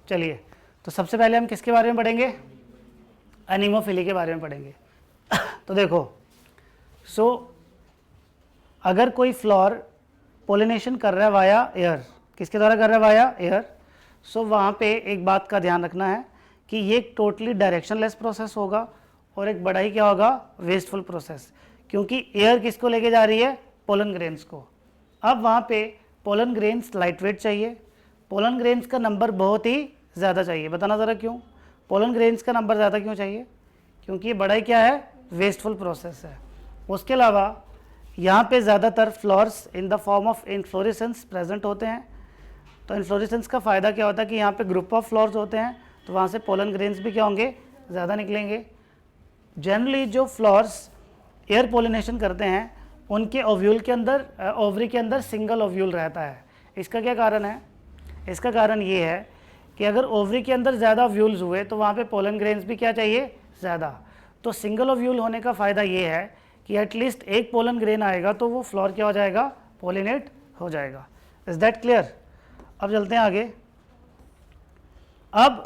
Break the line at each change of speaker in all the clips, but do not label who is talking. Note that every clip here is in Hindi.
चलिए, तो सबसे पहले हम किसके बारे में पढ़ेंगे? एनीमोफिली के बारे में पढ़ेंगे। तो देखो, अगर कोई फ्लावर पोलिनेशन कर रहा है वाया एयर, किसके द्वारा कर रहा है? Via air. वहाँ पे एक बात का ध्यान रखना है कि ये एक टोटली डायरेक्शनलेस प्रोसेस होगा और एक बड़ा ही क्या होगा? वेस्टफुल प्रोसेस, क्योंकि एयर किसको लेके जा रही है? पोलन ग्रेन्स को। अब वहाँ पे पोलन ग्रेन्स लाइट वेट चाहिए, पोलन ग्रेन्स का नंबर बहुत ही ज़्यादा चाहिए। बताना ज़रा क्यों पोलन ग्रेन्स का नंबर ज़्यादा क्यों चाहिए? क्योंकि ये बड़ा ही क्या है? वेस्टफुल प्रोसेस है। उसके अलावा यहाँ पे ज़्यादातर flowers in the form of inflorescence present होते हैं। तो इन्फ्लोरेसेंस का फ़ायदा क्या होता है कि यहाँ पे ग्रुप ऑफ फ्लावर्स होते हैं, तो वहाँ से पोलन ग्रेन्स भी क्या होंगे? ज़्यादा निकलेंगे। जनरली जो फ्लावर्स एयर पोलिनेशन करते हैं उनके ओव्यूल के अंदर, ओवरी के अंदर सिंगल ओव्यूल रहता है। इसका क्या कारण है? इसका कारण ये है कि अगर ओवरी के अंदर ज़्यादा ओव्यूल्स हुए तो वहाँ पे पोलन ग्रेन्स भी क्या चाहिए? ज़्यादा। तो सिंगल ओव्यूल होने का फ़ायदा ये है कि एटलीस्ट एक पोलन ग्रेन आएगा तो वो फ्लावर क्या हो जाएगा? पोलिनेट हो जाएगा। Is that clear? अब चलते हैं आगे। अब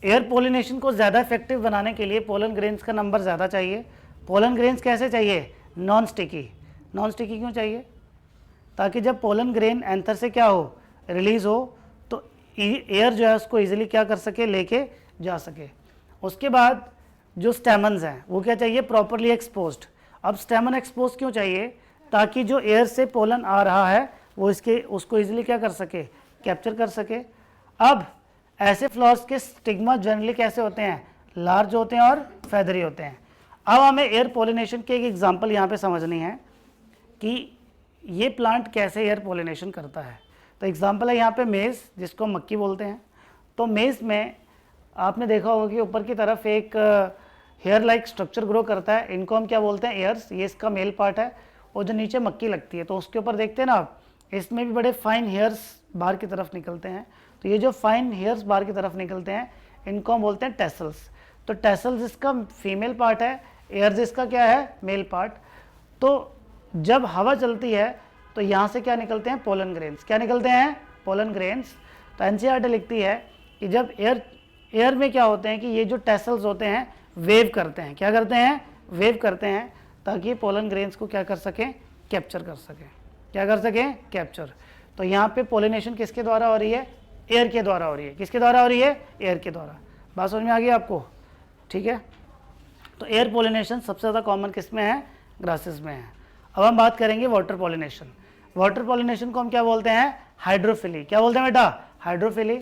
एयर पोलिनेशन को ज़्यादा इफेक्टिव बनाने के लिए पोलन ग्रेन्स का नंबर ज़्यादा चाहिए। पोलन ग्रेन्स कैसे चाहिए? Non sticky. नॉन स्टिकी क्यों चाहिए? ताकि जब पोलन ग्रेन एंथर से क्या हो? रिलीज़ हो तो एयर जो है उसको इजीली क्या कर सके? लेके जा सके। उसके बाद जो स्टेमन्स हैं वो क्या चाहिए? Properly exposed. अब स्टेमन एक्सपोज क्यों चाहिए? ताकि जो एयर से पोलन आ रहा है वो उसको इजीली क्या कर सके? कैप्चर कर सके। अब ऐसे फ्लावर्स के स्टिग्मा जनरली कैसे होते हैं? लार्ज होते हैं और फेदरी होते हैं। अब हमें एयर पोलिनेशन की एक एग्जांपल यहाँ पे समझनी है कि ये प्लांट कैसे एयर पोलिनेशन करता है। तो एग्जांपल है यहाँ पे मेज़, जिसको हम मक्की बोलते हैं। तो मेज़ में आपने देखा होगा कि ऊपर की तरफ एक हेयर लाइक स्ट्रक्चर ग्रो करता है, इनको हम क्या बोलते हैं? एयर्स। ये इसका मेल पार्ट है। और जो नीचे मक्की लगती है तो उसके ऊपर देखते हैं ना आप, इसमें भी बड़े फाइन हेयर्स बाहर की तरफ निकलते हैं। तो ये जो फाइन हेयर्स बाहर की तरफ निकलते हैं इनको हम बोलते हैं टेसल्स। तो टेसल्स इसका फीमेल पार्ट है, एयर्स इसका क्या है? Male part. तो जब हवा चलती है तो यहाँ से क्या निकलते हैं? Pollen grains. क्या निकलते हैं? Pollen grains. तो एनसीईआरटी लिखती है कि जब एयर में क्या होते हैं कि ये जो टेसल्स होते हैं वेव करते हैं। क्या करते हैं? वेव करते हैं, ताकि पोलन ग्रेन्स को क्या कर सकें? कैप्चर कर सकें। क्या कर सकें? कैप्चर। तो यहाँ पे पोलिनेशन किसके द्वारा हो रही है? एयर के द्वारा हो रही है। किसके द्वारा हो रही है? एयर के द्वारा। बात समझ में आ गई आपको? ठीक है। तो एयर पोलिनेशन सबसे ज़्यादा कॉमन किस में है? ग्रासेस में है। अब हम बात करेंगे वाटर पोलिनेशन। वाटर पोलिनेशन को हम क्या बोलते हैं? हाइड्रोफिली। क्या बोलते हैं बेटा? हाइड्रोफिली।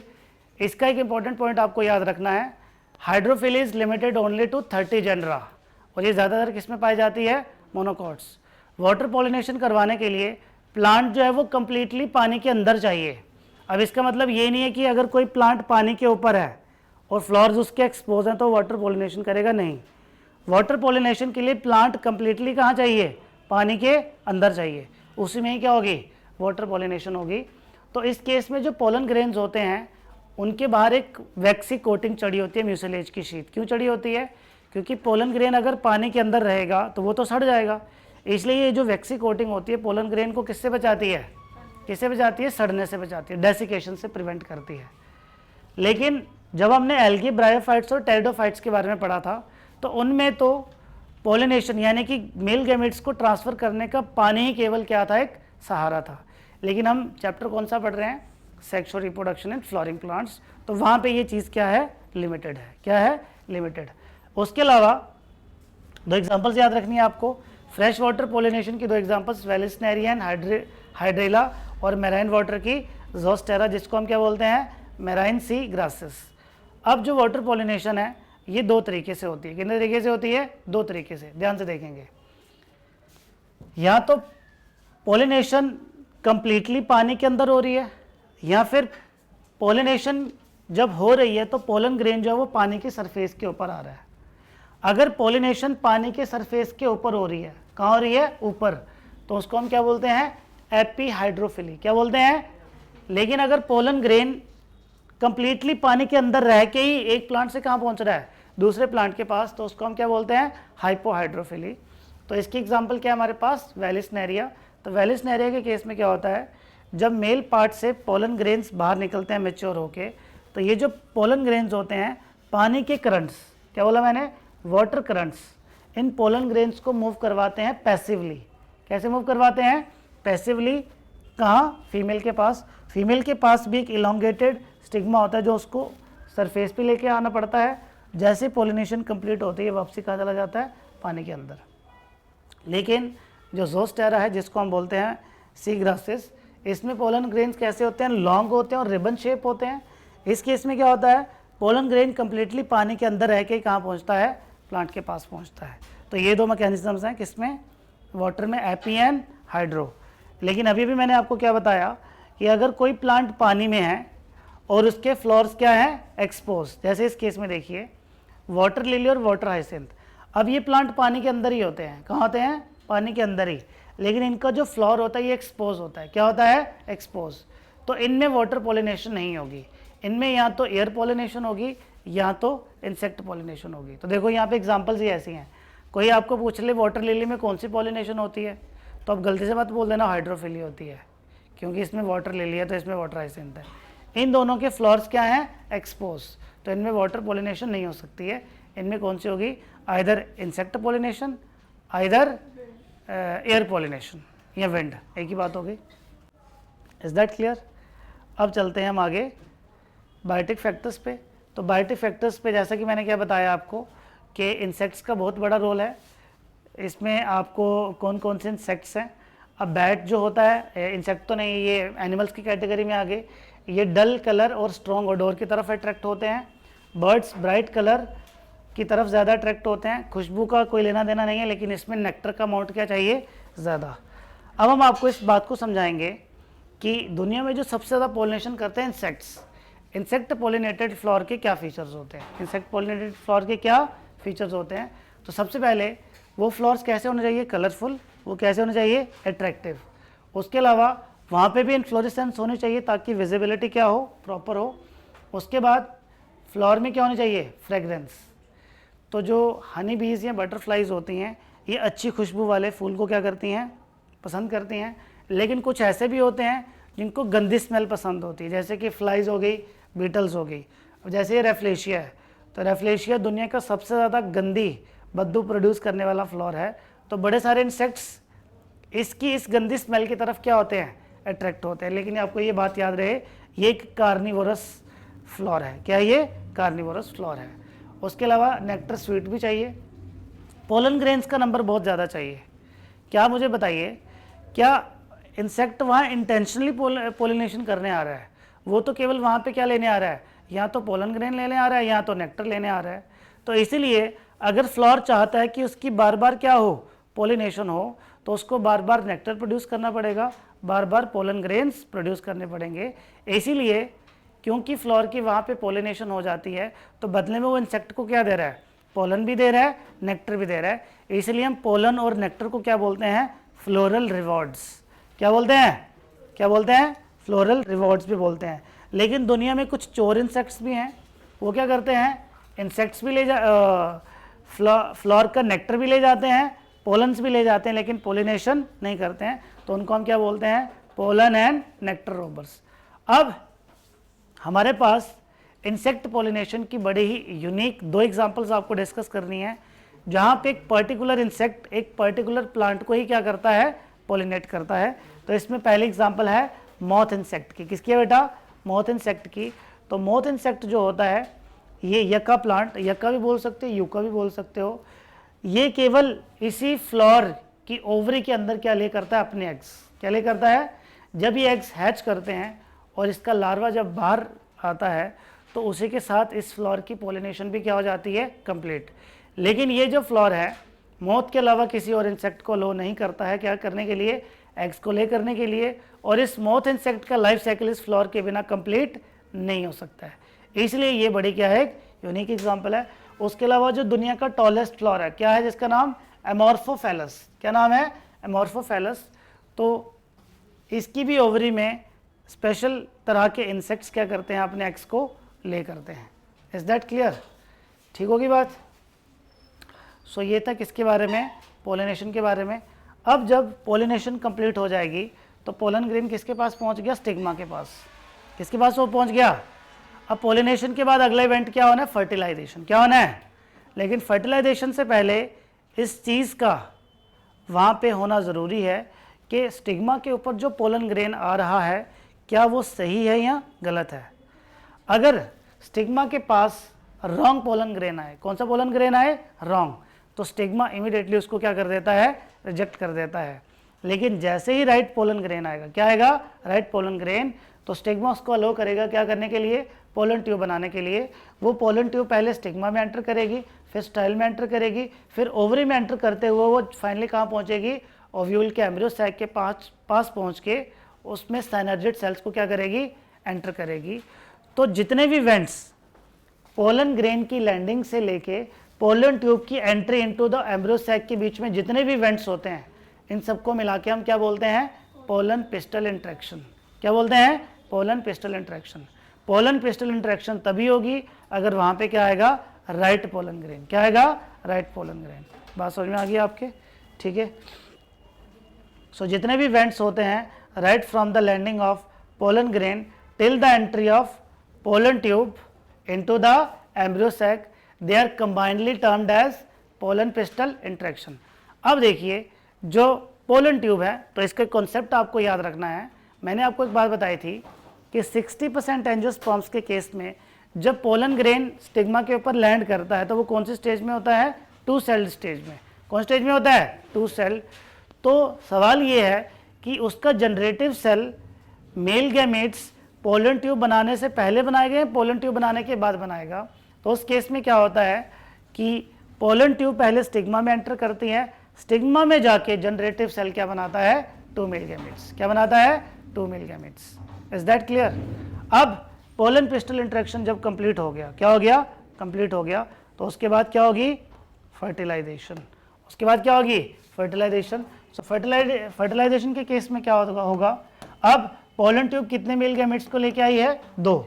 इसका एक इंपॉर्टेंट पॉइंट आपको याद रखना है, hydrophily is limited only to 30 genera, और ये ज़्यादातर किस में पाई जाती है? मोनोकॉट्स। वाटर पोलिनेशन करवाने के लिए प्लांट जो है वो कंप्लीटली पानी के अंदर चाहिए। अब इसका मतलब ये नहीं है कि अगर कोई प्लांट पानी के ऊपर है और फ्लावर्स उसके एक्सपोज हैं तो वाटर पोलिनेशन करेगा, नहीं। वाटर पोलिनेशन के लिए प्लांट कंप्लीटली कहाँ चाहिए? पानी के अंदर चाहिए। उसी में ही क्या होगी? वाटर पोलिनेशन होगी। तो इस केस में जो पोलन ग्रेन्स होते हैं उनके बाहर एक वैक्सी कोटिंग चढ़ी होती है, म्यूसिलेज की शीट। क्यों चढ़ी होती है? क्योंकि पोलन ग्रेन अगर पानी के अंदर रहेगा तो वो तो सड़ जाएगा, इसलिए ये जो वैक्सी कोटिंग होती है पोलन ग्रेन को किससे बचाती है? किससे बचाती है? सड़ने से बचाती है, डेसिकेशन से प्रिवेंट करती है। लेकिन जब हमने एल्गी, ब्रायोफाइट्स और टेरिडोफाइट्स के बारे में पढ़ा था तो उनमें तो पोलिनेशन यानी कि मेल गैमेट्स को ट्रांसफ़र करने का पानी ही केवल क्या था? एक सहारा था। लेकिन हम चैप्टर कौन सा पढ़ रहे हैं? Sexual reproduction in flooring plants. तो वहाँ पे ये चीज़ क्या है? लिमिटेड है। क्या है? लिमिटेड। उसके अलावा दो एग्जांपल्स याद रखनी है आपको। फ्रेश वाटर पोलिनेशन की दो एग्जांपल्स, वेलिस्नेरिया एंड हाइड्रेला, और मैराइन वाटर की जोस्टेरा, जिसको हम क्या बोलते हैं? मैराइन सी ग्रासेस। अब जो वाटर पोलिनेशन है ये दो तरीके से होती है। कितने तरीके से होती है? दो तरीके से। ध्यान से देखेंगे, या तो पोलिनेशन कंप्लीटली पानी के अंदर हो रही है, या फिर पोलिनेशन जब हो रही है तो पोलन ग्रेन जो है वो पानी की सरफेस के ऊपर आ रहा है। अगर पोलिनेशन पानी के सरफेस के ऊपर हो रही है, कहाँ हो रही है? ऊपर, तो उसको हम क्या बोलते हैं? एपीहाइड्रोफिली। क्या बोलते हैं? लेकिन अगर पोलन ग्रेन कंप्लीटली पानी के अंदर रह के ही एक प्लांट से कहाँ पहुंच रहा है? दूसरे प्लांट के पास, तो उसको हम क्या बोलते हैं? हाइपोहाइड्रोफिली। तो इसकी एग्जांपल क्या है हमारे पास? वेलिस्नेरिया। तो वेलिस्नेरिया के केस में क्या होता है? जब मेल पार्ट से पोलन ग्रेन्स बाहर निकलते हैं मैच्योर होके, तो ये जो पोलन ग्रेन्स होते हैं पानी के करंट्स, क्या बोला मैंने, वाटर करंट्स, इन पोलन ग्रेन्स को मूव करवाते हैं पैसिवली। कैसे मूव करवाते हैं, पैसिवली। कहाँ, फीमेल के पास। फीमेल के पास भी एक इलोंगेटेड स्टिग्मा होता है जो उसको सरफेस पे लेके आना पड़ता है। जैसे पोलिनेशन कंप्लीट होती है वापसी कहाँ चला जाता है, पानी के अंदर। लेकिन जो ज़ोस्टेरा है जिसको हम बोलते हैं सी ग्रासेस, इसमें पोलन ग्रेन्स कैसे होते हैं, लॉन्ग होते हैं और रिबन शेप होते हैं। इस केस में क्या होता है, पोलन ग्रेन कंप्लीटली पानी के अंदर रह के कहाँ पहुँचता है, प्लांट के पास पहुँचता है। तो ये दो मैकेनिज्म्स हैं किसमें, वाटर में, एपी एंड हाइड्रो। लेकिन अभी भी मैंने आपको क्या बताया कि अगर कोई प्लांट पानी में है और उसके फ्लोर्स क्या हैं, एक्सपोज, जैसे इस केस में देखिए वाटर लिली और वाटर हाइसिंथ। अब ये प्लांट पानी के अंदर ही होते हैं, कहाँ होते हैं, पानी के अंदर ही, लेकिन इनका जो फ्लोर होता है ये एक्सपोज होता है। क्या होता है, एक्सपोज। तो इनमें वाटर पॉलिनेशन नहीं होगी, इनमें या तो एयर पॉलिनेशन होगी या तो इंसेक्ट पॉलिनेशन होगी। तो देखो यहाँ पे एग्जांपल्स ही ऐसी हैं। कोई आपको पूछ ले वाटर लिली में कौन सी पॉलिनेशन होती है, तो आप गलती से मत बोल देना हाइड्रोफिली होती है, क्योंकि इसमें वाटर लिली है तो इसमें वाटर हाइसिंथ है। इन दोनों के फ्लोर्स क्या हैं, एक्सपोज, तो इनमें वाटर पॉलिनेशन नहीं हो सकती है। इनमें कौन सी होगी, either insect pollination, either air pollination या विंड, एक ही बात होगी। Is that clear. अब चलते हैं हम आगे बायोटिक फैक्टर्स पे। तो बायोटिक फैक्टर्स पे जैसा कि मैंने क्या बताया आपको कि इंसेक्ट्स का बहुत बड़ा रोल है। इसमें आपको कौन कौन से इंसेक्ट्स हैं, अब बैट जो होता है इंसेक्ट तो नहीं, ये एनिमल्स की कैटेगरी में आ गए। ये डल कलर और स्ट्रॉन्ग ओडोर की तरफ अट्रैक्ट होते हैं। बर्ड्स ब्राइट कलर की तरफ ज़्यादा अट्रैक्ट होते हैं। खुशबू का कोई लेना देना नहीं है, लेकिन इसमें नेक्टर का अमाउंट क्या चाहिए, ज़्यादा। अब हम आपको इस बात को समझाएंगे कि दुनिया में जो सबसे ज़्यादा पॉलिनेशन करते हैं इंसेक्ट्स, इंसेक्ट पॉलिनेटेड फ्लावर के क्या फीचर्स होते हैं, इंसेक्ट पॉलिनेटेड फ्लावर के क्या फीचर्स होते हैं। तो सबसे पहले वो फ्लावर्स कैसे होने चाहिए, कलरफुल, वो कैसे होने चाहिए, अट्रैक्टिव। उसके अलावा वहाँ पे भी इन्फ्लोरेसेंस होनी चाहिए ताकि विजिबिलिटी क्या हो, प्रॉपर हो। उसके बाद फ्लावर में क्या होनी चाहिए, फ्रेगरेंस। तो जो हनी बीज या बटरफ्लाइज होती हैं ये अच्छी खुशबू वाले फूल को क्या करती हैं, पसंद करती हैं। लेकिन कुछ ऐसे भी होते हैं जिनको गंदी स्मेल पसंद होती है, जैसे कि फ्लाइज हो गई, बीटल्स हो गई। अब जैसे ये रेफ्लेशिया है, तो रेफ्लेशिया दुनिया का सबसे ज़्यादा गंदी बदबू प्रोड्यूस करने वाला फ्लोर है। तो बड़े सारे इंसेक्ट्स इसकी इस गंदी स्मेल की तरफ क्या होते हैं, अट्रैक्ट होते हैं। लेकिन आपको ये बात याद रहे ये एक कार्निवोरस फ्लोर है। क्या ये कार्निवोरस फ्लोर है। उसके अलावा नेक्टर स्वीट भी चाहिए। पोलन ग्रेन्स का नंबर बहुत ज़्यादा चाहिए। क्या मुझे बताइए, क्या इंसेक्ट वहाँ इंटेंशनली पोलिनेशन करने आ रहा है, वो तो केवल वहाँ पे क्या लेने आ रहा है, या तो पोलन ग्रेन लेने आ रहा है या तो नेक्टर लेने आ रहा है। तो इसीलिए अगर फ्लावर चाहता है कि उसकी बार बार क्या हो, पोलिनेशन हो, तो उसको बार बार नेक्टर प्रोड्यूस करना पड़ेगा, बार बार पोलन ग्रेन्स प्रोड्यूस करने पड़ेंगे। इसीलिए क्योंकि फ्लावर की वहाँ पे पोलिनेशन हो जाती है, तो बदले में वो इंसेक्ट को क्या दे रहा है, पोलन भी दे रहा है, नेक्टर भी दे रहा है। इसलिए हम पोलन और नेक्टर को क्या बोलते हैं, फ्लोरल रिवॉर्ड्स। क्या बोलते हैं, क्या बोलते हैं, फ्लोरल रिवॉर्ड्स भी बोलते हैं। लेकिन दुनिया में कुछ चोर इंसेक्ट्स भी हैं, वो क्या करते हैं, इंसेक्ट्स भी ले फ्लावर का नेक्टर भी ले जाते हैं, पोलन्स भी ले जाते हैं, लेकिन पोलिनेशन नहीं करते हैं। तो उनको हम क्या बोलते हैं, पोलन एंड नेक्टर रोबर्स। अब हमारे पास इंसेक्ट पॉलिनेशन की बड़ी ही यूनिक दो एग्जांपल्स आपको डिस्कस करनी है, जहाँ पे एक पर्टिकुलर इंसेक्ट एक पर्टिकुलर प्लांट को ही क्या करता है, पॉलिनेट करता है। तो इसमें पहली एग्जांपल है मॉथ इंसेक्ट की। किसकी है बेटा, मॉथ इंसेक्ट की। तो मॉथ इंसेक्ट जो होता है ये यक्का प्लांट, यक्का भी बोल सकते हो, यूका भी बोल सकते हो, ये केवल इसी फ्लावर की ओवरी के अंदर क्या ले करता है, अपने एग्स। क्या ले करता है, जब ये एग्स हैच करते हैं और इसका लार्वा जब बाहर आता है तो उसी के साथ इस फ्लावर की पॉलिनेशन भी क्या हो जाती है, कंप्लीट। लेकिन ये जो फ्लावर है मॉथ के अलावा किसी और इंसेक्ट को लो नहीं करता है, क्या करने के लिए, एग्स को ले करने के लिए। और इस मॉथ इंसेक्ट का लाइफ साइकिल इस फ्लावर के बिना कंप्लीट नहीं हो सकता है। इसलिए ये बड़ी क्या है, एक यूनिक एग्जांपल है। उसके अलावा जो दुनिया का टॉलेस्ट फ्लावर है, क्या है, जिसका नाम एमोर्फोफेलस। क्या नाम है, एमोर्फोफेलस। तो इसकी भी ओवरी में स्पेशल तरह के इंसेक्ट्स क्या करते हैं, अपने एग्स को ले करते हैं। इज दैट क्लियर, ठीक होगी बात। सो ये था किसके बारे में, पोलिनेशन के बारे में। अब जब पोलिनेशन कंप्लीट हो जाएगी तो पोलन ग्रेन किसके पास पहुंच गया? स्टिग्मा के पास। किसके पास वो पहुंच गया? अब पोलिनेशन के बाद अगला इवेंट क्या होना है? फर्टिलाइजेशन। क्या होना है? लेकिन फर्टिलाइजेशन से पहले इस चीज़ का वहाँ पे होना ज़रूरी है कि स्टिग्मा के ऊपर जो पोलन ग्रेन आ रहा है क्या वो सही है या गलत है। अगर स्टिग्मा के पास रॉन्ग पोलन ग्रेन आए, कौन सा पोलन ग्रेन आए? रॉन्ग, तो स्टिग्मा इमीडिएटली उसको क्या कर देता है? रिजेक्ट कर देता है। लेकिन जैसे ही राइट पोलन ग्रेन आएगा, क्या आएगा? राइट पोलन ग्रेन, तो स्टिग्मा उसको अलो करेगा क्या करने के लिए? पोलन ट्यूब बनाने के लिए। वो पोलन ट्यूब पहले स्टिग्मा में एंटर करेगी, फिर स्टाइल में एंटर करेगी, फिर ओवरी में एंटर करते हुए वो फाइनली कहाँ पहुँचेगी? ओव्यूल के एम्ब्रियो सैक के पास पहुँच के उसमें साइनर्जिड सेल्स को क्या करेगी? एंटर करेगी। तो जितने भी वेंट्स पोलन ग्रेन की लैंडिंग से लेके पोलन ट्यूब की entry into the embryo sac के बीच में जितने भी वेंट्स होते हैं, इन सबको मिला के हम क्या बोलते हैं? Pollen pistol interaction. क्या बोलते हैं? Pollen pistol interaction. Pollen pistol interaction तभी होगी अगर वहाँ पे क्या आएगा? Right pollen grain. क्या आएगा? Right pollen grain. बात समझ में आ गई आपके? ठीक है। सो जितने भी वेंट्स होते हैं right from the landing of pollen grain till the entry of pollen tube into the embryo sac, they are combinedly termed as pollen pistil interaction। अब देखिए जो पोलन ट्यूब है, तो इसका कॉन्सेप्ट आपको याद रखना है। मैंने आपको एक बात बताई थी कि 60% एंजियोस्पर्म्स के केस में जब पोलन ग्रेन स्टिग्मा के ऊपर लैंड करता है तो वो कौन सी स्टेज में होता है? 2 सेल्ड स्टेज में। कौन स्टेज में होता है? 2 सेल्ड। तो सवाल ये है कि उसका generative cell male gametes pollen tube बनाने से पहले बनाए गए, पोलन ट्यूब बनाने के बाद बनाएगा। तो उस केस में क्या होता है कि पोलन ट्यूब पहले स्टिग्मा में एंटर करती है, स्टिग्मा में जाके जनरेटिव सेल क्या बनाता है? 2 मेल गैमेट्स। क्या बनाता है? 2 male gametes. Is that clear? अब पोलन पिस्टल इंटरेक्शन जब कंप्लीट हो गया, क्या हो गया? कंप्लीट हो गया, तो उसके बाद क्या होगी? फर्टिलाइजेशन। उसके बाद क्या होगी? फर्टिलाइजेशन। सो फर्टिलाइजेशन के केस में क्या होगा? अब पोलन ट्यूब कितने मेल गैमेट्स को लेके आई है? 2।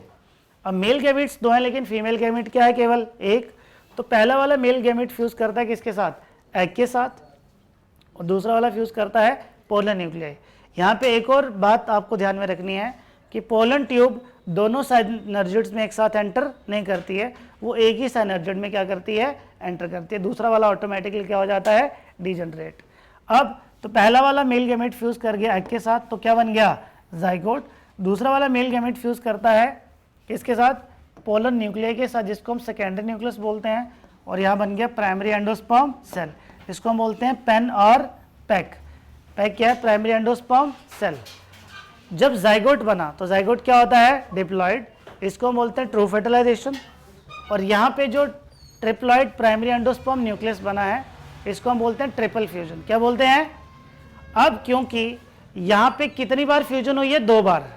अब मेल गैमेट्स 2 हैं लेकिन फीमेल गैमेट क्या है? केवल 1। तो पहला वाला मेल गैमेट फ्यूज करता है किसके साथ? एग के साथ, और दूसरा वाला फ्यूज करता है पोलन न्यूक्लियाई। यहाँ पे एक और बात आपको ध्यान में रखनी है कि पोलन ट्यूब दोनों साइनर्जिड्स में एक साथ एंटर नहीं करती है, वो एक ही साइनर्जिड में क्या करती है? एंटर करती है। दूसरा वाला ऑटोमेटिकली क्या हो जाता है? डीजनरेट। अब तो पहला वाला मेल गैमेट फ्यूज कर गया एग के साथ, तो क्या बन गया? जाइगोट। दूसरा वाला मेल गैमेट फ्यूज करता है किसके साथ? पोलन न्यूक्लियाई के साथ, जिसको हम सेकेंडरी न्यूक्लियस बोलते हैं, और यहाँ बन गया प्राइमरी एंडोस्पर्म सेल। इसको हम बोलते हैं पेन और पैक। पैक क्या है? Primary endosperm cell. जब जाइगोट बना तो जाइगोट क्या होता है? डिप्लॉइड। इसको हम बोलते हैं ट्रू फर्टिलाइजेशन। और यहाँ पे जो ट्रिप्लॉइड प्राइमरी एंडोस्पर्म न्यूक्लियस बना है, इसको हम बोलते हैं ट्रिपल फ्यूजन। क्या बोलते हैं? अब क्योंकि यहाँ पे कितनी बार फ्यूजन हुई है? 2 बार।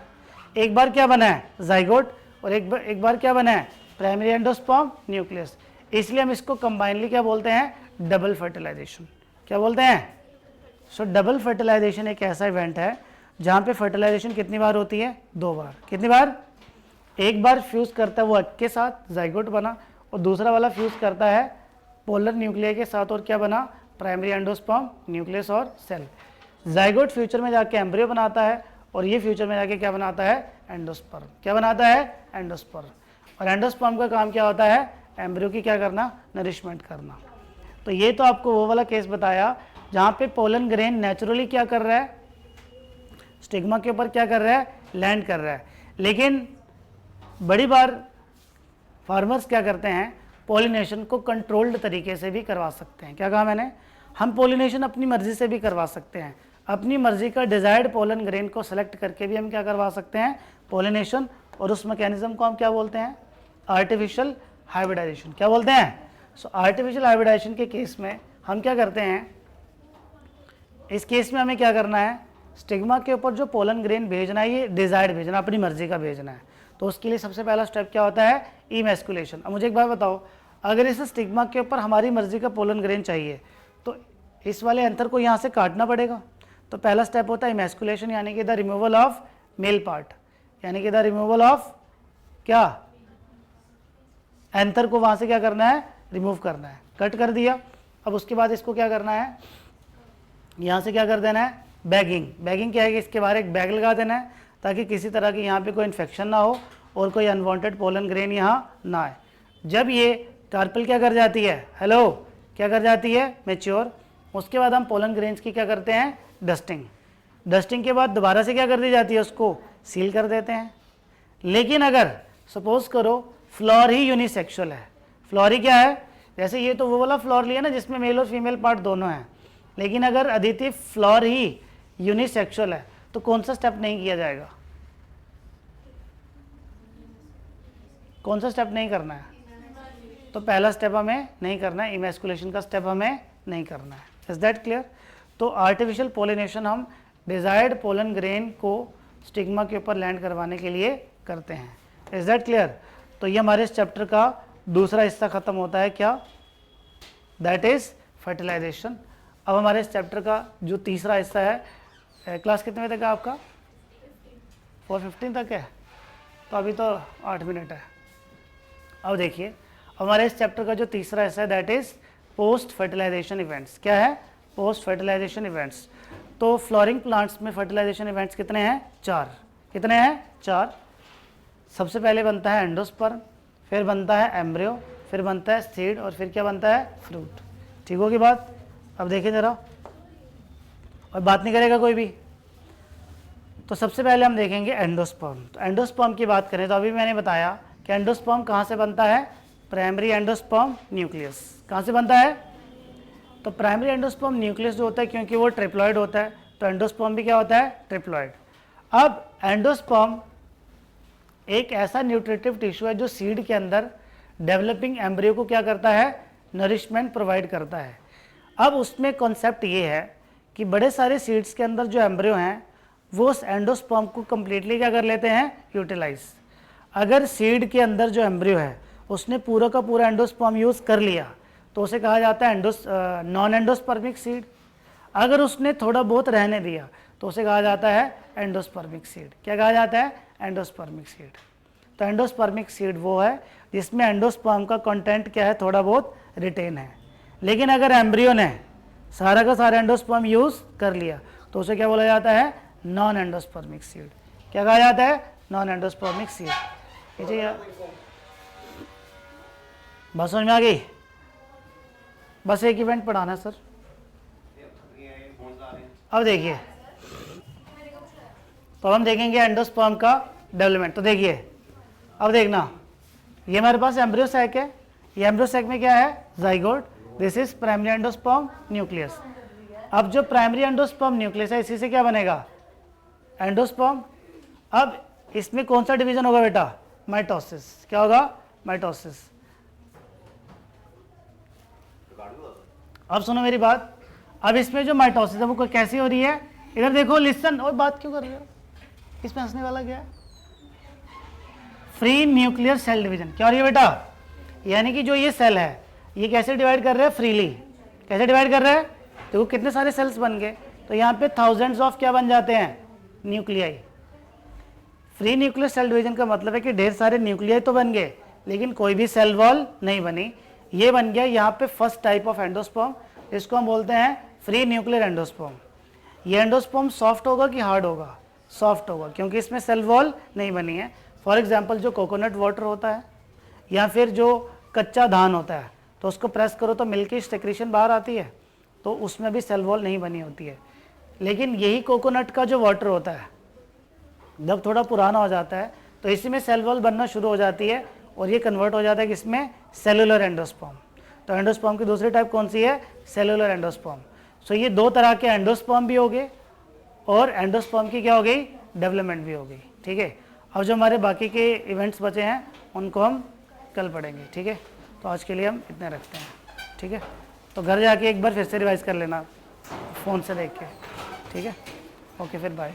एक बार क्या बना है? जाइगोट, और एक बार क्या बना है? Primary endosperm nucleus. इसलिए हम इसको कंबाइनली क्या बोलते हैं? Double fertilization. क्या बोलते हैं? सो डबल फर्टिलाइजेशन एक ऐसा इवेंट है जहाँ पे फर्टिलाइजेशन कितनी बार होती है? 2 बार। कितनी बार? एक बार फ्यूज करता है वो एग के साथ, जाइगोट बना, और दूसरा वाला फ्यूज करता है पोलर न्यूक्लियाई के साथ, और क्या बना? प्राइमरी एंडोस्पर्म न्यूक्लियस और सेल। जाइगोट फ्यूचर में जाके एम्ब्रियो बनाता है, और ये फ्यूचर में जाके क्या बनाता है? एंडोस्पर्म। क्या बनाता है? एंडोस्पर्म। और एंडोस्पर्म का काम क्या होता है? एम्ब्रियो की क्या करना? नरिशमेंट करना। तो ये तो आपको वो वाला केस बताया जहाँ पे पोलन ग्रेन नेचुरली क्या कर रहा है? स्टिग्मा के ऊपर क्या कर रहा है? लैंड कर रहा है। लेकिन बड़ी बार फार्मर्स क्या करते हैं? पोलिनेशन को कंट्रोल्ड तरीके से भी करवा सकते हैं। क्या कहा मैंने? हम पोलिनेशन अपनी मर्जी से भी करवा सकते हैं। अपनी मर्जी का डिजायर्ड पोलन ग्रेन को सेलेक्ट करके भी हम क्या करवा सकते हैं? पोलिनेशन। और उस मैकेनिज्म को हम क्या बोलते हैं? Artificial hybridization. क्या बोलते हैं? सो आर्टिफिशियल हाइब्रिडाइजेशन के केस में हम क्या करते हैं? इस केस में हमें क्या करना है? स्टिग्मा के ऊपर जो पोलन ग्रेन भेजना है, ये डिजायर्ड भेजना, अपनी मर्जी का भेजना है। तो उसके लिए सबसे पहला स्टेप क्या होता है? इमैस्कुलेशन। अब मुझे एक बात बताओ, अगर इस स्टिग्मा के ऊपर हमारी मर्जी का पोलन ग्रेन चाहिए तो इस वाले एंथर को यहाँ से काटना पड़ेगा। तो पहला स्टेप होता है इमैस्कुलेशन, यानी कि the removal of male part, यानी कि द रिमूवल ऑफ क्या? एंथर को वहाँ से क्या करना है? रिमूव करना है। कट कर दिया। अब उसके बाद इसको क्या करना है? यहाँ से क्या कर देना है? बैगिंग। बैगिंग क्या है कि इसके बाहर एक बैग लगा देना है ताकि किसी तरह की यहाँ पे कोई इन्फेक्शन ना हो और कोई अनवांटेड पोलन ग्रेन यहाँ ना आए। जब ये कार्पेल क्या कर जाती है, हेलो, क्या कर जाती है, मैच्योर, उसके बाद हम पोलन ग्रेन्स की क्या करते हैं, डस्टिंग। डस्टिंग के बाद दोबारा से क्या कर दी जाती है, उसको सील कर देते हैं। लेकिन अगर सपोज करो फ्लोर ही यूनिसेक्सुअल है, फ्लोर ही क्या है, जैसे ये तो वो वाला फ्लोर लिया ना जिसमें मेल और फीमेल पार्ट दोनों हैं, लेकिन अगर अदिति फ्लोर ही यूनिसेक्सुअल है तो कौन सा स्टेप नहीं किया जाएगा, कौन सा स्टेप नहीं करना है, तो पहला स्टेप हमें नहीं करना है, इमैस्कुलेशन का स्टेप हमें नहीं करना है। Is that clear? तो आर्टिफिशियल पोलिनेशन हम डिजायर्ड पोलन ग्रेन को स्टिग्मा के ऊपर लैंड करवाने के लिए करते हैं। Is that clear? तो ये हमारे इस चैप्टर का दूसरा हिस्सा खत्म होता है, क्या, दैट इज फर्टिलाइजेशन। अब हमारे इस चैप्टर का जो तीसरा हिस्सा है, क्लास कितने बजे तक है आपका, 4:15 तक है, तो अभी तो 8 मिनट है। अब देखिए हमारे इस चैप्टर का जो तीसरा हिस्सा है that is post fertilization events. क्या है, पोस्ट फर्टिलाइजेशन इवेंट्स। तो फ्लोरिंग प्लांट्स में फर्टिलाइजेशन इवेंट्स कितने हैं, 4। कितने हैं, 4। सबसे पहले बनता है एंडोस्पर्म, फिर बनता है एम्ब्रियो, फिर बनता है सीड और फिर क्या बनता है, फ्रूट। ठीक होगी बात? अब देखें जरा, और बात नहीं करेगा कोई भी। तो सबसे पहले हम देखेंगे एंडोस्पर्म। तो एंडोस्पर्म की बात करें तो अभी मैंने बताया कि एंडोस्पर्म कहाँ से बनता है, प्राइमरी एंडोस्पर्म न्यूक्लियस। कहाँ से बनता है, तो प्राइमरी एंडोस्पर्म न्यूक्लियस जो होता है, क्योंकि वो ट्रिप्लॉइड होता है, तो एंडोस्पर्म भी क्या होता है, ट्रिप्लॉइड। अब एंडोस्पर्म एक ऐसा न्यूट्रिटिव टिश्यू है जो सीड के अंदर डेवलपिंग एम्ब्रियो को क्या करता है, नरिशमेंट प्रोवाइड करता है। अब उसमें कॉन्सेप्ट ये है कि बड़े सारे सीड्स के अंदर जो एम्ब्रियो हैं वो उस एंडोस्पर्म को कम्प्लीटली क्या कर लेते हैं, यूटिलाइज। अगर सीड के अंदर जो एम्ब्रियो है उसने पूरा का पूरा एंडोस्पर्म यूज़ कर लिया तो उसे कहा जाता है नॉन एंडोस्पर्मिक सीड। अगर उसने थोड़ा बहुत रहने दिया तो उसे कहा जाता है एंडोस्पर्मिक सीड। क्या कहा जाता है, एंडोस्पर्मिक सीड। तो एंडोस्पर्मिक सीड वो है जिसमें एंडोस्पर्म का कंटेंट क्या है, थोड़ा बहुत रिटेन है। लेकिन अगर एम्ब्रियो ने सारा का सारा एंडोस्पर्म यूज़ कर लिया तो उसे क्या बोला जाता है, नॉन एंडोस्पर्मिक सीड। क्या कहा जाता है, नॉन एंडोस्पर्मिक सीड। ठीक, बस समझ में आ गई? बस एक इवेंट पढ़ाना है सर। अब देखिए, तो हम देखेंगे एंडोस्पर्म का डेवलपमेंट। तो देखिए, अब देखना, ये हमारे पास एम्ब्रियो सैक है, ये एम्ब्रियो सैक में क्या है, zygote. This is primary endosperm nucleus. अब जो प्राइमरी एंडोस्पर्म न्यूक्लियस है इसी से क्या बनेगा, एंडोस्पर्म। अब इसमें कौन सा डिवीजन होगा बेटा, माइटोसिस। क्या होगा, माइटोसिस। अब सुनो मेरी बात, अब इसमें जो माइटोसिस है वो कैसी हो रही है, इधर देखो, लिसन। और बात क्यों कर रहे हो, इसमें हंसने वाला क्या है, फ्री न्यूक्लियर सेल डिवीजन। क्या हो रही है बेटा, यानी कि जो ये सेल है ये कैसे डिवाइड कर रहे हैं, फ्रीली। कैसे डिवाइड कर रहे हैं, देखो कितने सारे सेल्स बन गए, तो यहाँ पे थाउजेंड्स ऑफ क्या बन जाते हैं, nuclei. Free nuclear cell division का मतलब है कि ढेर सारे न्यूक्लियाई तो बन गए लेकिन कोई भी सेल वॉल नहीं बनी। ये बन गया यहाँ पे फर्स्ट टाइप ऑफ एंडोस्पर्म, इसको हम बोलते हैं फ्री न्यूक्लियर एंडोस्पर्म। ये एंडोस्पर्म सॉफ्ट होगा कि हार्ड होगा, सॉफ्ट होगा, क्योंकि इसमें सेल वॉल नहीं बनी है। फॉर एग्जांपल जो कोकोनट वाटर होता है या फिर जो कच्चा धान होता है तो उसको प्रेस करो तो मिल्क की सेक्रेशन बाहर आती है, तो उसमें भी सेल वॉल नहीं बनी होती है। लेकिन यही कोकोनट का जो वाटर होता है जब थोड़ा पुराना हो जाता है तो इसी में सेल वॉल बनना शुरू हो जाती है और ये कन्वर्ट हो जाता है किसमें, सेलुलर एंडोस्पर्म। तो एंडोस्पर्म की दूसरी टाइप कौन सी है, सेलुलर एंडोस्पर्म। सो ये दो तरह के एंडोस्पर्म भी हो गए और एंडोस्पर्म की क्या हो गई, डेवलपमेंट भी हो गई। ठीक है, अब जो हमारे बाकी के इवेंट्स बचे हैं उनको हम कल पढ़ेंगे। ठीक है, तो आज के लिए हम इतने रखते हैं। ठीक है, तो घर जाके एक बार फिर से रिवाइज कर लेना फ़ोन से देख के। ठीक है, ओके, फिर बाय।